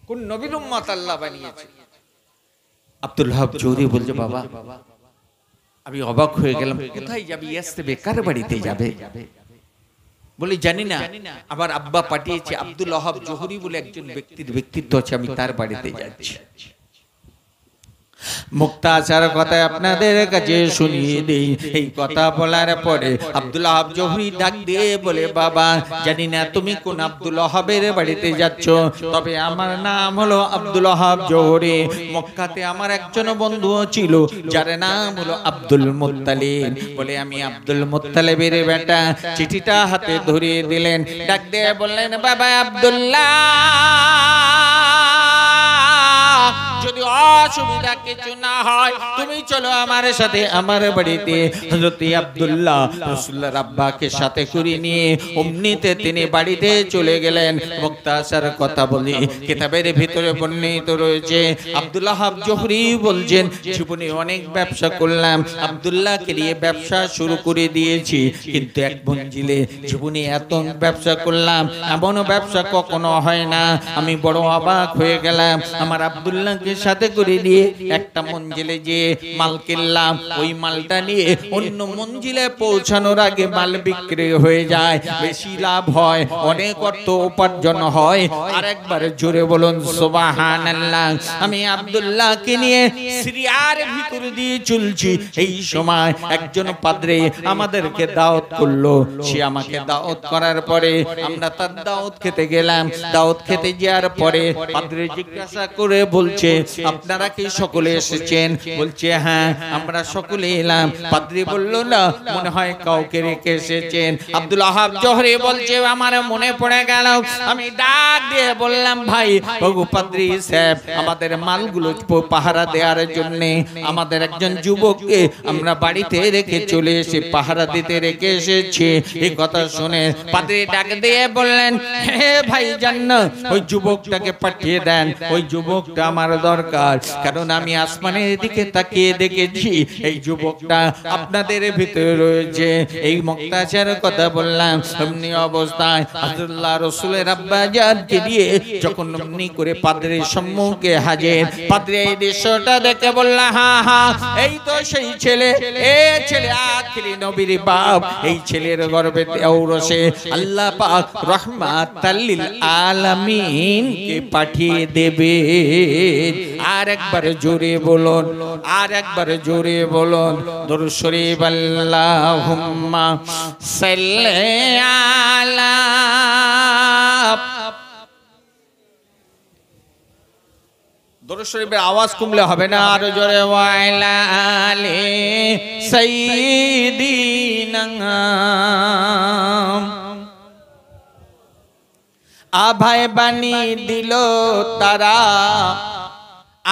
কোন নবীর উম্মত আল্লাহ বানিয়েছে? আব্দুল ওয়াহাব জোহরি বলছে, বাবা আমি অবাক হয়ে গেলাম, কোথায় যাবে? ইয়াসরিবে কার বাড়িতে যাবে? বলে জানি না, আবার আব্বা পাঠিয়েছে আব্দুল ওয়াহাব জোহরি বলে একজন ব্যক্তির ব্যক্তিত্ব আছে, আমি তার বাড়িতে যাচ্ছি। মুক্তাচার কথা আপনাদের কাছে শুনিয়ে দেই। এই কথা বলার পরে আব্দুল ওয়াহাব জোহরি ডাক দিয়ে বলে, বাবা জানি না তুমি কোন আব্দুল ওয়াহাবের বাড়িতে যাচ্ছ, তবে আমার নাম হলো আব্দুল ওয়াহাব জোহরি। মক্কাতে আমার একজন বন্ধুও ছিল যার নাম হলো আব্দুল মুত্তালিব। বলে আমি আব্দুল মুত্তালিবের বেটা। চিঠিটা হাতে ধরিয়ে দিলেন, ডাক দিয়ে বললেন, বাবা আব্দুল্লাহ, যদি অসুবিধা কিছু না হয় তুমি চলো আমার সাথে আমার বাড়িতে। হযরত আব্দুল্লাহ রাসূলুল্লাহর আব্বাকে সাথে করে নিয়ে অমনিতে তিনি বাড়িতে চলে গেলেন। মুক্তাসার কথা বলি, কিতাবের ভিতরে বর্ণিত রয়েছে আব্দুল ওয়াহাব জোহরি বলছেন, জীবনে অনেক ব্যবসা করলাম, আব্দুল্লাহকে নিয়ে ব্যবসা শুরু করে দিয়েছি, কিন্তু এক মঞ্জিলে জীবনে এত ব্যবসা করলাম, এমন ব্যবসা কখনো হয় না। আমি বড় অবাক হয়ে গেলাম। আমার আব্দুল্লাহকে সাথে করে নিয়ে একটা মঞ্জিলে যে মাল কিনলাম, ওই মালটা নিয়ে অন্য মঞ্জিলে পৌঁছানোর আগে মাল বিক্রি হয়ে যায়, বেশি লাভ হয়, অনেক অর্থ উপার্জন হয়। আর একবার জোরে বলুন সুবহানাল্লাহ। আমি আব্দুল্লাহকে নিয়ে সিরিয়ার ভিতর দিয়ে চলছি, এই সময় একজন পাদ্রী আমাদেরকে দাওয়াত করলো। সে আমাকে দাওয়াত করার পরে আমরা তার দাওয়াত খেতে গেলাম। দাওয়াত খেতে যাওয়ার পরে পাদ্রী জিজ্ঞাসা করে বলছে, আপনারা কি সকলে এসেছেন? বলছে হ্যাঁ আমরা সকলে এলাম। পাদ্রী বলল, না মনে হয় কাউকে রেখে এসেছেন। আব্দুল ওয়াহাব জোহরি বলছে, আমার মনে পড়ে গেল। আমি ডাক দিয়ে বললাম, ভাই ওগো পাদ্রী সাহেব, আমাদের মালগুলো পাহারা দেওয়ার জন্য আমাদের একজন যুবককে আমরা বাড়িতে রেখে চলে এসে পাহারা দিতে রেখে এসেছি। এই কথা শুনে পাদ্রী ডাক দিয়ে বললেন, হে ভাই জান্নাত, ওই যুবকটাকে পাঠিয়ে দেন, ওই যুবকটা আমার দরকার। কারণ আমি আসমানের দিকে তাকিয়ে দেখেছি এই যুবকটা আপনাদের ভিতরে রয়েছে। এই মুক্তাচার কথা বললাম। এমনি অবস্থায় আব্দুল্লাহ রাসূলের আব্বা জানকে দিয়ে যখন এমনি করে পাদ্রীর সম্মুখে হাজির, পাদ্রী এই দৃশ্যটা দেখে বলল, হ্যাঁ হ্যাঁ এই তো সেই ছেলে, এই ছেলে আখিরি নবীর বাপ। এই ছেলের গর্ভে ঔরসে আল্লাহ পাক রাহমাতাল লিল আলামিন কে পাঠিয়ে দেবে। আর একবার জোরে বলুন, আর একবার জোরে বলুন দরুদ শরীফ, আল্লাহুম্মা সাল্লি আলা। দরুদ শরীফের আওয়াজ কমলে হবে না, আরো জোরে, ওয়াইলা আলি সাইয়্যিদিনা। আভায় বাণী দিল তারা,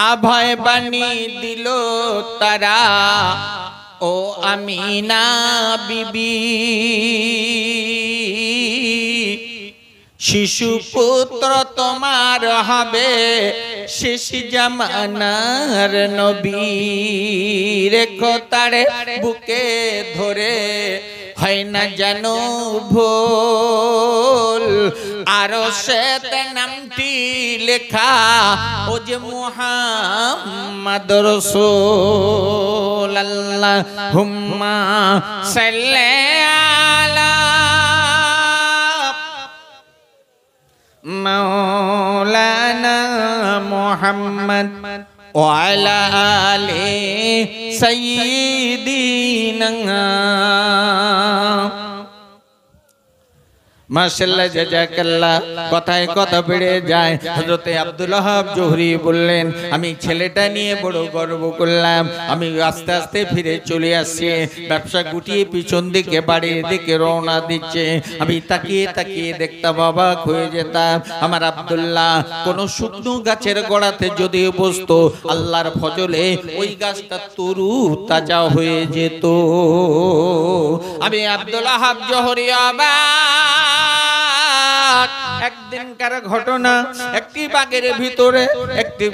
আভয় বাণী দিল তারা, ও আমিনা বিবি, শিশু পুত্র তোমার হবে শেষ জামানার নবী। রেখো তারে বুকে ধরে, হয় না জানো ভুল, আরশেতে নামটি লেখা, ও যে মুহাম্মদ রাসূল। আল্লাহুম্মা সাল্লি আলা মাওলানা মুহাম্মদ ওয়া আলা আলি সাইয়্যিদিনা। মাশাআল্লাহ, জাযাকাল্লাহ। কথায় কথা বেড়ে যায়। হযরত আব্দুল ওয়াহাব জোহরি বললেন, আমি ছেলেটা নিয়ে বড় গর্ব করলাম। আমি আস্তে আস্তে ফিরে চলে আসছি, ব্যবসা গুটিয়ে পিছন দিকে বাড়ির দিকে রওনা দিচ্ছে। আমি তাকিয়ে তাকিয়ে দেখতাম, অবাক হয়ে যেতাম। আমার আব্দুল্লাহ কোন শুকনো গাছের গোড়াতে যদি বসতো, আল্লাহর ফজলে ওই গাছটা তরু তাজা হয়ে যেত। আমি আব্দুল ওয়াহাব জোহরি একদিনকার ঘটনা, একটি বাগের ভিতরে একটি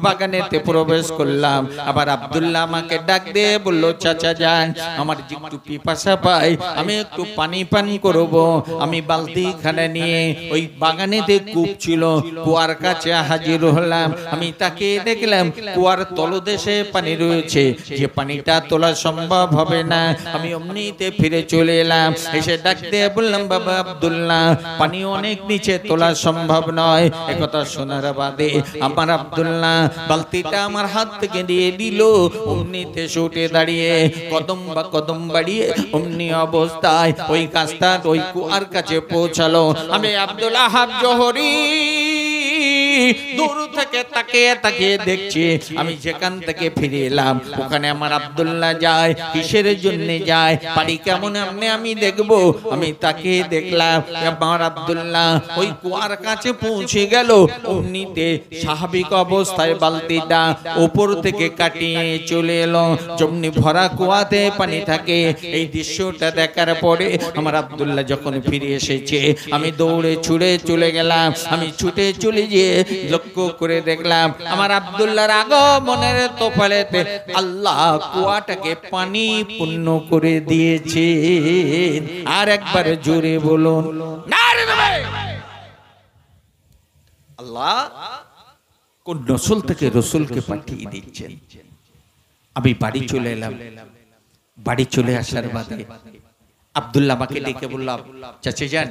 বাগানেতে প্রবেশ করলাম। আবার আব্দুল্লাহ আমাকে ডাক দিয়ে বলল, চাচা যান, আমার একটু পিপাসা পাই, আমি একটু পানি পান করব। আমি বালতি খানে নিয়ে ওই বাগানেতে কূপ ছিল, কুয়ার কাছে হাজির হলাম। আমি তাকে দেখলাম কুয়ার তলদেশে পানি রয়েছে, যে পানিটা তোলা সম্ভব হবে না। আমি অমনিতে ফিরে চলে এলাম, এসে ডাক দিয়ে বললাম, বাবা আব্দুল্লাহ, পানি অনেক নিচে তোলা সম্ভব নয়। একথা শোনার বাদে আমার আব্দুল্লাহ বালতিটা আমার হাত থেকে নিয়ে দিল। অমনিতে ছুটে দাঁড়িয়ে কদম বা কদম বাড়িয়ে অমনি অবস্থায় ওই গাছটা ওই কুয়ার কাছে পৌঁছালো। আমি আব্দুল আহাব জোহরি দূর থেকে তাকিয়ে তাকিয়ে দেখছি। আমি যেখান থেকে ফিরে এলাম ওখানে আমার আব্দুল্লাহ যায়। কিসের জন্য যায়, বাড়ি কেমন আমি দেখবো। আমি তাকে দেখলাম আমার আব্দুল্লাহ ওই কুয়ার কাছে পৌঁছে গেল। অমনিতে স্বাভাবিক অবস্থায় বালতিটা উপর থেকে কাটিয়ে চলে এলো। যেমনি ভরা কুয়াতে পানি থাকে। এই দৃশ্যটা দেখার পরে আমার আব্দুল্লাহ যখন ফিরে এসেছে আমি দৌড়ে ছুটে চলে গেলাম। আমি ছুটে চলে গিয়ে লক্ষ্য করে দেখলাম আমার আব্দুল্লাহর আগমনের তোফালেতে আল্লাহ কুয়াটাকে পানি পূর্ণ করে দিয়েছে। আর একবার জোরে বলুন আল্লাহ কোন নসল থেকে রসুলকে পাঠিয়ে দিচ্ছেন। আমি বাড়ি চলে এলাম। বাড়ি চলে আসার বাদে আব্দুল্লাহ আমাকে ডেকে বললাম, চাচা যান,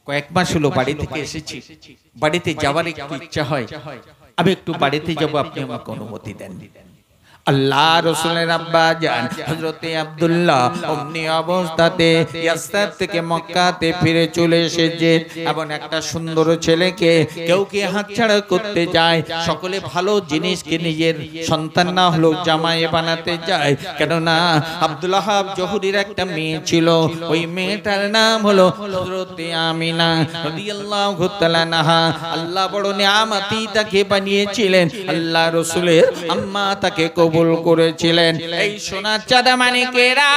কয়েক মাস হলো বাড়ি থেকে এসেছি, বাড়িতে যাওয়ার একটু ইচ্ছা হয়, আমি একটু বাড়িতে যাব, আপনি আমাকে অনুমতি দেন। আল্লাহ রসুলের আব্বা জান হযরতে আব্দুল্লাহ অমনি অবস্থাতে ইয়াসরিব থেকে মক্কাতে ফিরে চলে এসেছে। এবং একটা সুন্দর ছেলেকে কেউ কে হাতছাড়া করতে যায়, সকলে ভালো জিনিসকে নিজের সন্তান না হলেও জামাই বানাতে যায়। কেননা আব্দুল আহাব জহুরির একটা মেয়ে ছিল, ওই মেয়েটার নাম হলো হযরতে আমিনা রাদিয়াল্লাহু তাআলা আনহা। আল্লাহ বড় নিয়ামতি তাকে বানিয়েছিলেন। আল্লাহ রসুলের আম্মা তাকে কবুল করেছিলেন। এই সোনার চাঁদা মানিকেরা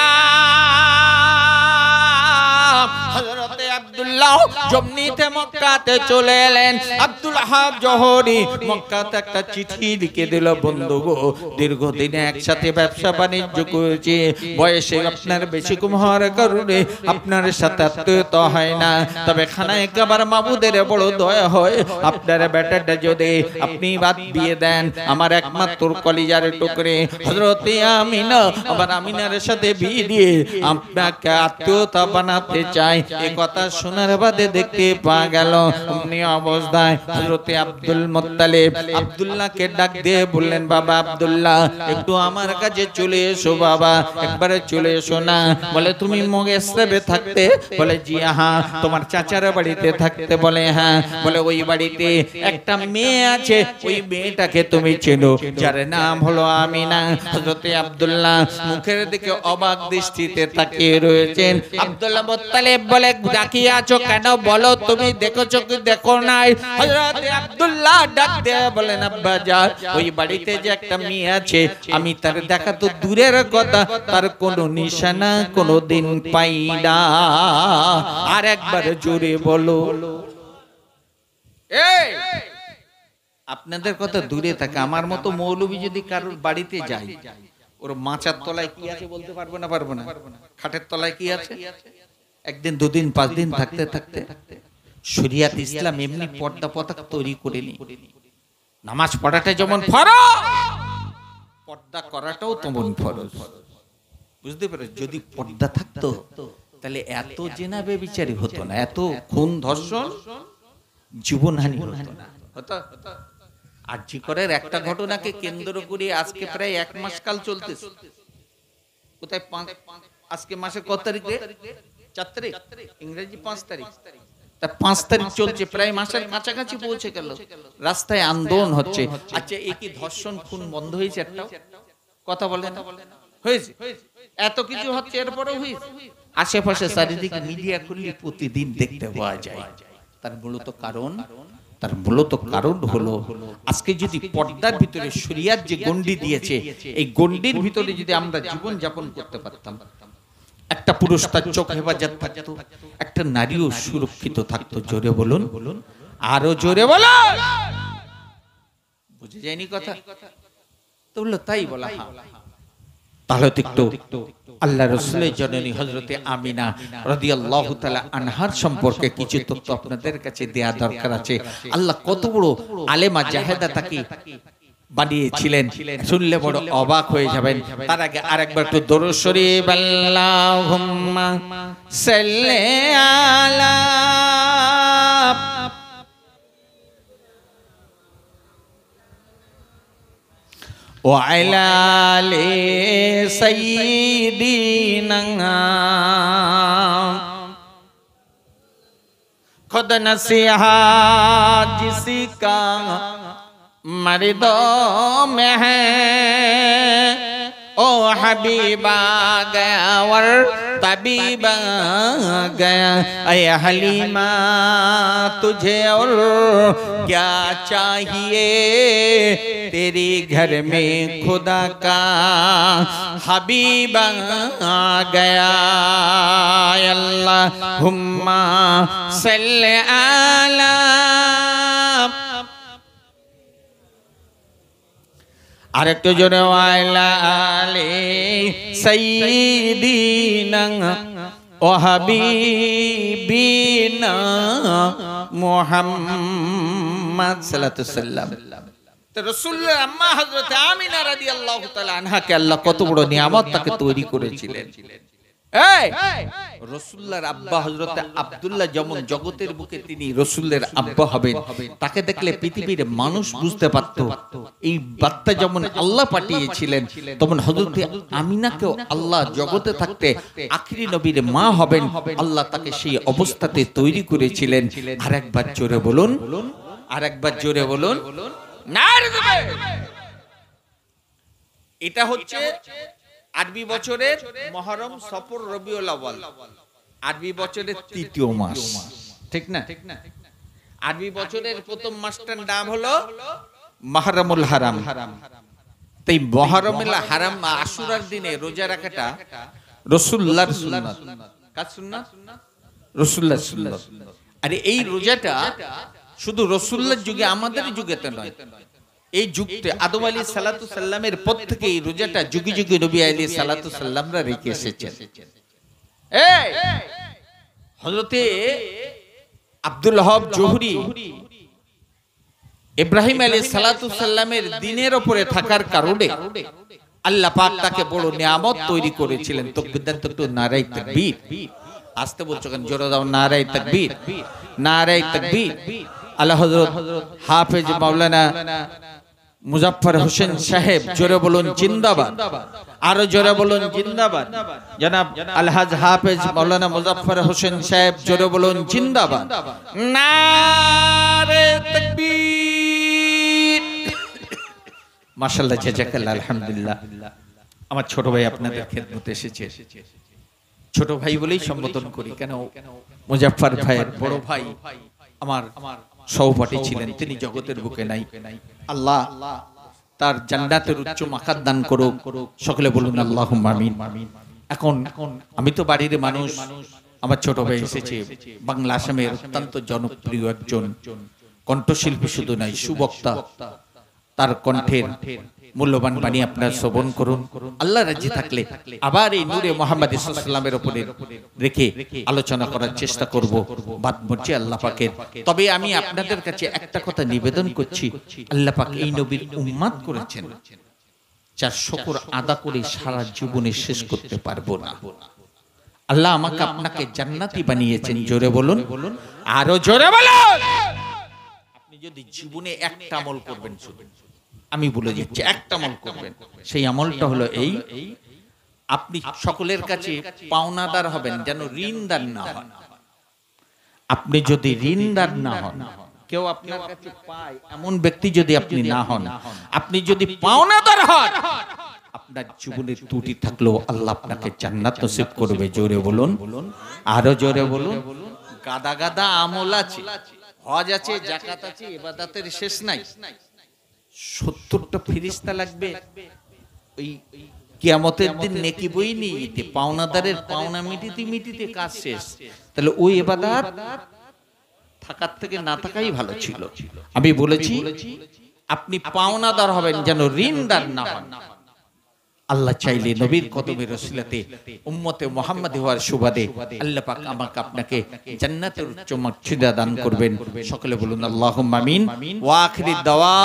হযরতে আব্দুল্লাহ জমনিতে মক্কাতে চলে এলেন। আব্দুল আহাব জোহরি মক্কাতে একটা চিঠি লিখে দিল, বন্ধু গো, দীর্ঘদিনে একসাথে ব্যবসা বাণিজ্য করেছি, বয়সে আপনার বেশি কম হওয়ার কারণে আপনার সাথে আত্মীয়তা হয় না, তবে খানায় কাবার মাবুদের বড় দয়া হয়, আপনার বেটাটা যদি আপনি বাদ দিয়ে দেন, আমার একমাত্র কলিজার টুকরে হযরতে আমিনা, আবার আমিনার সাথে বিয়ে দিয়ে আপনাকে আত্মীয়তা বানাতে চাই। এই কথা শোনার বাদে দেখতে পাওয়া গেল অমনি অবস্থায় হযরতে আব্দুল মুত্তালিব আব্দুল্লাহকে ডাক দিয়ে বললেন, বাবা আব্দুল্লাহ একটু আমার কাছে চলে এসো, বাবা একবারে চলে এসো না। বলে তুমি ইয়াসরিবে থাকতে? বলে জি হ্যাঁ। তোমার চাচার বাড়িতে থাকতে? বলে হ্যাঁ। বলে ওই বাড়িতে একটা মেয়ে আছে, ওই মেয়েটাকে তুমি চেনো, যার নাম হলো আমিনা। হযরতে আব্দুল্লাহ মুখের দিকে অবাক দৃষ্টিতে তাকিয়ে রয়েছেন। আব্দুল্লাহ মুত্তালিব বলে, ডাকিয়ে আছো কেন, বলো তুমি দেখেছো কি দেখো নাই? হযরতে আব্দুল্লাহ ডাক দিয়ে বলেন, আব্বা জান ওই বাড়িতে যে একটা মেয়ে আছে, আমি তার দেখা তো দূরের কথা, তার কোনো নিশানা কোনোদিন পাই না। আর একবার জোরে বলো। এই আপনাদের কথা দূরে থাকে, আমার মতো মৌলবী যদি কারোর বাড়িতে যায়, ওর মাচার তলায় কি আছে বলতে পারবো না, পারবো না। খাটের তলায় কি আছে, একদিন দুদিন পাঁচ দিন থাকতে থাকতে শরিয়াত ইসলাম এমনি পর্দা পতাকা তৈরি করেনি। নামাজ পড়াটা যেমন ফরজ, পর্দা করাটাও তেমন ফরজ। বুঝতে পারো, যদি পর্দা থাকতো তাহলে এত জেনা বেবিচারি হতো না, এত খুন ধর্ষণ জীবনহানি হতো না। হতো আরজি করের একটা ঘটনাকে কেন্দ্র করে আজকে প্রায় এক মাস কাল চলতেছে। কোথায় আজকে মাসের কত তারিখ? 4 তারিখ, ইংরেজি 5 তারিখ। তা 5 তারিখ চলছে, প্রায় মাসের কাছাকাছি পৌঁছে গেল। রাস্তায় আন্দোলন হচ্ছে। আচ্ছা এই কি ধর্ষণ খুন বন্ধ হয়েছে? একটাও কথা বলে না। হয়েছে? এত কিছু হচ্ছে এরপরেও হয়েছে। আশেপাশে চারিদিকে মিডিয়া খুললে প্রতিদিন দেখতে পাওয়া যায়। তার মূলত কারণ হলো আজকে যদি পর্দার ভিতরে শরিয়াত যে গণ্ডি দিয়েছে, এই গণ্ডির ভিতরে যদি আমরা জীবন যাপন করতে পারতাম, একটা পুরুষ তার চোখ হেফাজত থাকতো, একটা নারীও সুরক্ষিত থাকতো। জোরে বলুন, আরো জোরে বলুন। বুঝে যায়নি কথা? তো বললো তাই বলা। তাহলে একটু আল্লাহ রাসূলের জননী হযরতে আমিনা রাদিয়াল্লাহু তাআলা আনহার সম্পর্কে কিছু তথ্য আপনাদের কাছে দেয়া দরকার আছে। আল্লাহ কত বড় আলেমা জাহেদা তাকে বানিয়েছিলেন, শুনলে বড় অবাক হয়ে যাবেন। তার আগে আরেকবার একটু দরুদ শরীফ, আল্লাহুম্মা সাল্লি আলা وعلى آل سيدنا खुद नसीहा जिसका मर्दों में है ओ हबीबा गया और तबीबा गया ऐ हलीमा तुझे और क्या चाहिए तेरी घर में खुदा का हबीबा गया अल्लाहुम्मा सल्ली अला আরেকটু জোরে ওয়ালা আলে সাইয়্যিদিনা ও হাবিবিনা মুহাম্মদ সাল্লাল্লাহু আলাইহি সাল্লাম। তো রাসূলুল্লাহ আম্মা হযরত আমিনা রাদিয়াল্লাহু তাআলা আনহাকে আল্লাহ কত বড় নিয়ামত তাকে তৈরি করেছিলেন। এই রাসূলুল্লাহর আব্বা হযরত আব্দুল্লাহ যেমন জগতের বুকে তিনি রাসূলের আব্বা হবেন, তাকে দেখলে পৃথিবীর মানুষ বুঝতে পারত এই বার্তা যেমন আল্লাহ পাঠিয়েছিলেন, তেমন হযরত আমিনাকেও আল্লাহ জগতে থাকতে আখিরি নবীর মা হবেন, আল্লাহ তাকে সেই অবস্থাতে তৈরি করেছিলেন। আরেকবার জোরে বলুন, আরেকবার জোরে বলুন, নারে। এটা হচ্ছে আরবি বছরের মুহররম, সফর, রবিউল আউয়াল, আরবি বছরের তৃতীয় মাস, ঠিক না? আরবি বছরের প্রথম মাসটার নাম হলো মুহররমুল হারাম। তাই মুহররমুল হারাম আশুরার দিনে রোজা রাখাটা রাসূলুল্লাহর সুন্নাত। কার সুন্নাত? রাসূলুল্লাহর সুন্নাত। আর এই রোজাটা শুধু রাসূলুল্লাহর যুগে, আমাদের যুগেতে নয়, এই যুগতে আদম আলাইহিস সালাতু সাল্লামের পর থেকে এই রোজাটা যুগে যুগে নবী আলাইহিস সালাতু সাল্লামরা রেখে এসেছেন। এই হযরতে আব্দুল ওয়াহাব জোহরি ইব্রাহিম আলাইহিস সালাতু সাল্লামের দ্বীনের উপরে থাকার কারণে আল্লাহ পাক তাকে বড় নিয়ামত তৈরি করেছিলেন। তাকবীর দেন তো একটু, নারায়ে তাকবীর। আসতে বলছো কেন? জোরে দাও, নারায়ে তাকবীর, নারায়ে তাকবীর। আল্লাহ হযরত হাফেজ মাওলানা মুজাফফর হোসেন সাহেব জোরে বলুন জিন্দাবাদ, আরো জোরে বলুন জিন্দাবাদ। জনাব আলহাজ হাফেজ মাওলানা মুজাফফর হোসেন সাহেব জোরে বলুন জিন্দাবাদ, নারে তাকবীর। মাশাআল্লাহ, জাযাকাল্লাহ, আলহামদুলিল্লাহ। আমার ছোট ভাই আপনাদের খেদমতে এসেছে। ছোট ভাই বলেই সম্বোধন করি, কেন মুজাফফর ভাইয়ের বড় ভাই আমার সহপাঠী ছিলেন, তিনি জগতের বুকে নাই। আল্লাহ তার জান্নাতের উচ্চ মাকাম দান করুক, সকলে বলুন আল্লাহুম্মা আমিন। এখন আমি তো বাড়ির মানুষ, আমার ছোট ভাই এসেছে, বাংলা আসামের অত্যন্ত জনপ্রিয় একজন কণ্ঠশিল্পী, শুধু নয় সুবক্তা। তার কণ্ঠের মূল্যবান বাণী আপনারা শ্রবণ করুন। আল্লাহ রাজি থাকলে আবার এই নূরে মুহাম্মদ সাল্লাল্লাহু আলাইহি ওয়াসাল্লামের উপরে রেখে আলোচনা করার চেষ্টা করব, বাদ মর্জি আল্লাহ পাকের। তবে আমি আপনাদের কাছে একটা কথা নিবেদন করছি, আল্লাহ পাক এই নবীর উম্মত করেছেন, যার শুকর আদা করে সারা জীবনে শেষ করতে পারবো না। আল্লাহ আমাকে আপনাকে জান্নাতি বানিয়েছেন, জোরে বলুন, আরো জোরে বলুন। আপনি যদি জীবনে একটা আমল করবেন, শুধু আমি বলে দিচ্ছি, একটা আমল করবেন, সেই আমলটা হলো এই, আপনি সকলের কাছে পাওনাদার হবেন, যেন ঋণদার না হন। আপনি যদি ঋণদার না হন, কেউ আপনার কাছে পায় এমন ব্যক্তি যদি আপনি না হন, আপনি যদি পাওনাদার হন, আপনার জীবনের ত্রুটি থাকলেও আল্লাহ আপনাকে জান্নাত নসিব করবে। জোরে বলুন, আরো জোরে বলুন। গাদা গাদা আমল আছে, হজ আছে, যাকাত আছে, ইবাদতের শেষ নাই। 70টা ফেরেশতা লাগবে ওই কিয়ামতের দিন নেকি বই নিয়ে যেতে, পাওনাদারের পাওনা মিটিতে মিটিতে কাজ শেষ। তাহলে ওই ইবাদত থাকার থেকে না থাকাই ভালো ছিল। আমি বলেছি আপনি পাওনাদার হবেন, যেন ঋণদার না হন। আল্লাহ চাইলে নবীর কদমের ওসিলাতে উম্মতে মুহাম্মাদি হওয়ার সুবাদে আল্লাহ পাক আমাকে আপনাকে জান্নাতের উচ্চ মর্যাদা দান করবেন। সকলে বলুন আল্লাহুম্মা আমিন। ওয়া আখিরি দাওয়া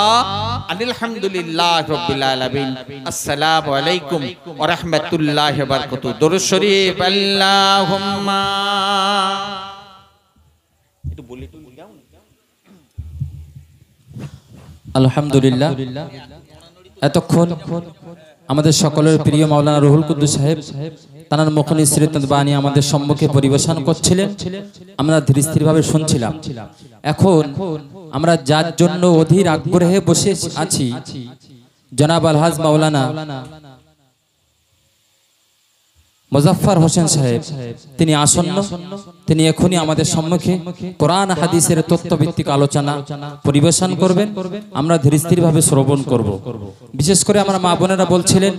আলহামদুলিল্লাহি রাব্বিল আলামিন। আসসালামু আলাইকুম ওয়া রাহমাতুল্লাহি ওয়া বারাকাতুহু। দরুদ শরীফ আল্লাহুম্মা। একটু বলি তো যাও। আলহামদুলিল্লাহ এতক্ষণ আমাদের সকলের প্রিয় মাওলানা রুহুল কুদ্দুস সাহেব তানার মুখনি সিরাত বাণী আমাদের সম্মুখে পরিবেশন করছিলেন, আমরা ধীর স্থিরভাবে শুনছিলাম। এখন আমরা যার জন্য অধীর আগ্রহে বসে আছি, জনাব আলহাজ মাওলানা মুজাফফর হোসেন সাহেব, তিনি আসন্ন, তিনি এখনই আমাদের সম্মুখে কোরআন হাদিসের তত্ত্বভিত্তিক আলোচনা পরিবেশন করবেন। আমরা ধীর স্থিরভাবে শ্রবণ করব। বিশেষ করে আমরা মা বোনেরা বলছিলেন